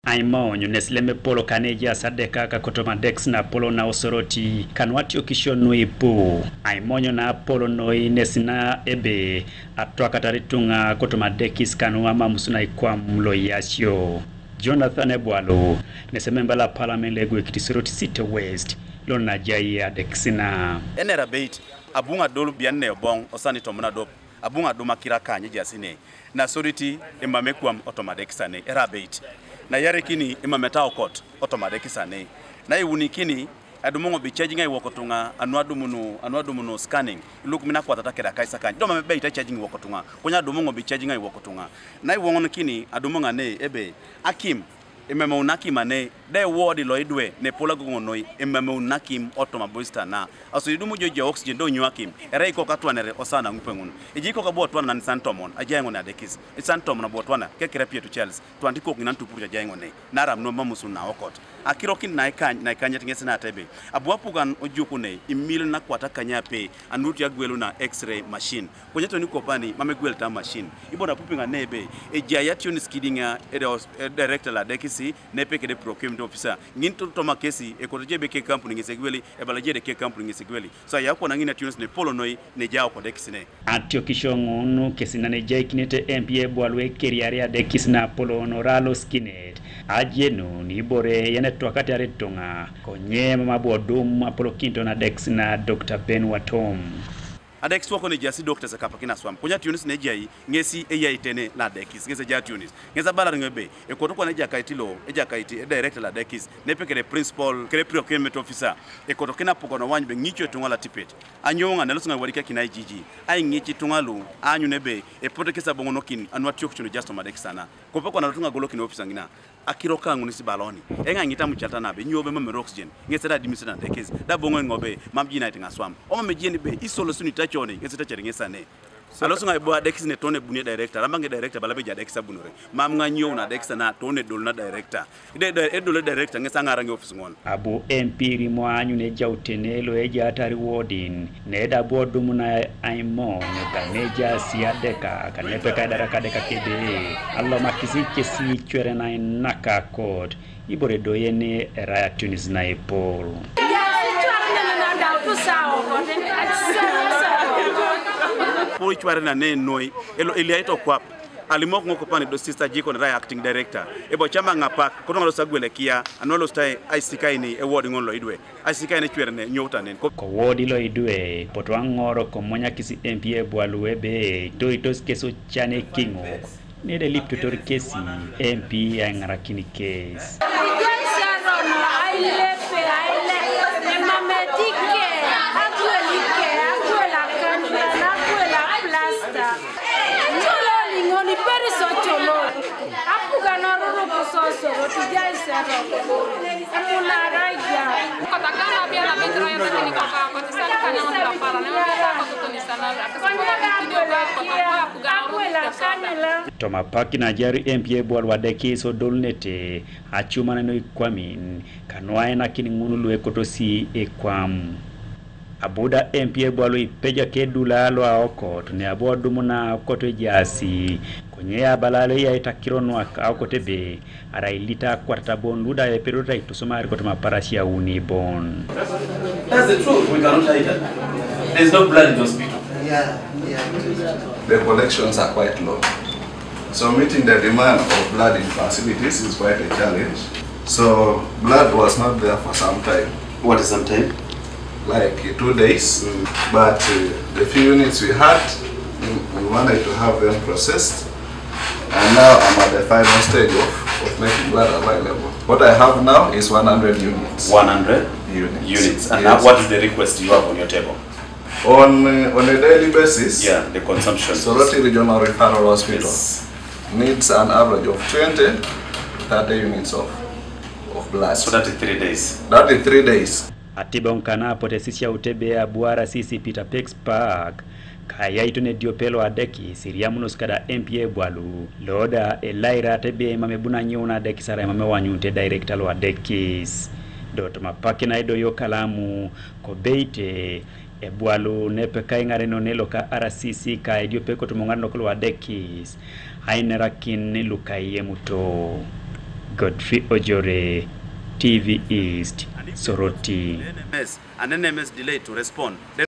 Ayaiton nesleme polo kaneja sadeka kakotoma Adekis na polo na Soroti kanwati okisho noi pu Ayaiton na polo noi nesina ebe atwa kataritunga kotoma Adekis kanwa mamusuna ikwa mlo yasyo Jonathan Ebwalu nesememba la parliament legwe kiti Soroti City West lona jai Adekis na enera bait abunga dolu bianne bon osani tomuna do abunga do makira kanye jasine na Soroti emamekwa otomadekisane era bait na yare kini imameta okot otomadekisane na iwunikini adumongo bichajinga iwokotunga anwadumuno scanning look mina kwa tatakera kaisa kan do mame bait charging iwokotunga kunya dumongo bichajinga iwokotunga na iwongo kini adumonga ne ebe akim ememe unakim ane de word loidwe ne pola gonoi ememe unakim otomaboista na aso idumu jojo oxygen do nyuakim era iko katwanere osana ngupengun ijiko ka botwana na santomon ajayengo na Adekis santomon na botwana kekere pietu Charles twandiko nginantu purja jayengo ne naram no mamusuna okot akirokin na ikanya tingese na tebe abuapugan ojukune imil na kwata kanya pe anutu yagwelu na x-ray machine konyeto ni kopani mamegwel ta machine ibona pupinga nebe ejayatuni skidinga director la Adekis nepeke de procurement officer nginto toma kesi ekotoje beke company ngisegweli ebalaje de ke company ngisegweli so yako na ngina tunes ne polo noi ne jao ko Adekis ne atio kishongunu kesi na ne jai kinete MP Ebwalu ekeriare Adekis na polo honoralo skinet ajenu ni bore yene twakati aretonga konye mabodum apolo kinto na Adekis na Dr. Ben Watom Adekis wako ne jasi doctors akapa kina swam kunya tunes ne jai ngesi Eyaiton la Adekis ngese ja tunes ngesa bala ngebe ekotoko ne jakaitilo ejakaiti director la Adekis ne pekere principal kere procurement officer ekotokena pokono wanybe ngicho tungala tipet anyonga ne losunga wadika kina jiji ai ngichi tungalu anyu nebe epotokesa bongonokin anwatio kuchuno just Adekis sana kopoko na lutunga golokin officer ngina akiroka ngunisi baloni enga ngita muchata nabe nyobe mame oxygen ngesera dimisana Adekis da bongo ngobe mamji night ngaswam o mame jeni be isolo suni tachone ngeseta chere ngesane alosunga ibo Adekis ne tone bunie director amange director balabe ja Adekis bunore mam nganyo na Adekis na tone dol na director edole director ngesanga rangi office ngon abu empiri mwanyu ne jautenelo eja atari wardin ne da bodumu na Ayaiton kaneja siadeka kanepe kadara kadeka kebe allo makisi kesi chwere na Naka code ibore doyene era tunis na epol poli chware na ne noi elo Eyaiton kwap alimok ngoko pani do sister jiko na acting director ebo chama ngapa kono lo sagwele kia anolo stai ICK ni award ngonlo idwe ICK ne chwere ne nyota ne ko wodi lo idwe potwangoro ko monya kisi MP Ebwalu ebe to itos keso chane kingo ne de lip tutor kesi MP angara kini case Toma paki na jari MP Ebwalu Adekis odolnete achuma no ikwamin kanwae na kiningunu ekotosi ekwam abuda MP Ebwalu ipeja kedula lo aokot ne abodumu na okoto jasi konye abalale ya itakironwa aokotebe arailita kwarta bon luda ya perota itusoma rikotoma parasia unibon. That's the truth, we cannot hide that. There's no blood in the hospital. Yeah. The collections are quite low. So meeting the demand of blood in facilities is quite a challenge. So blood was not there for some time. What is some time? Like 2 days. But the few units we had, we wanted to have them processed. And now I'm at the final stage of making blood available. What I have now is 100 units. 100 units. And now what is the request you have on your table? On a daily basis, yeah, the consumption. Soroti Regional Referral Hospital needs an average of 20 30 units of blood. So that is 3 days. That is 3 days. Atibonkana potesisi ya utebe abuara sisi Peter Pex Park Ayaiton diopelo Adekis siriamunos kada MP Ebwalu loda elaira tebe mamebuna nyona Adekis ara mamewanyunte director lo Adekis dot mapaki na ido yokalamu kobeite Ebwalu nepeka ingare nonelo ka RCC ka diopeko tumongano lo Adekis hainerakin lukaye muto Godfrey Ojore, TV East, Soroti. An NMS delayed to respond.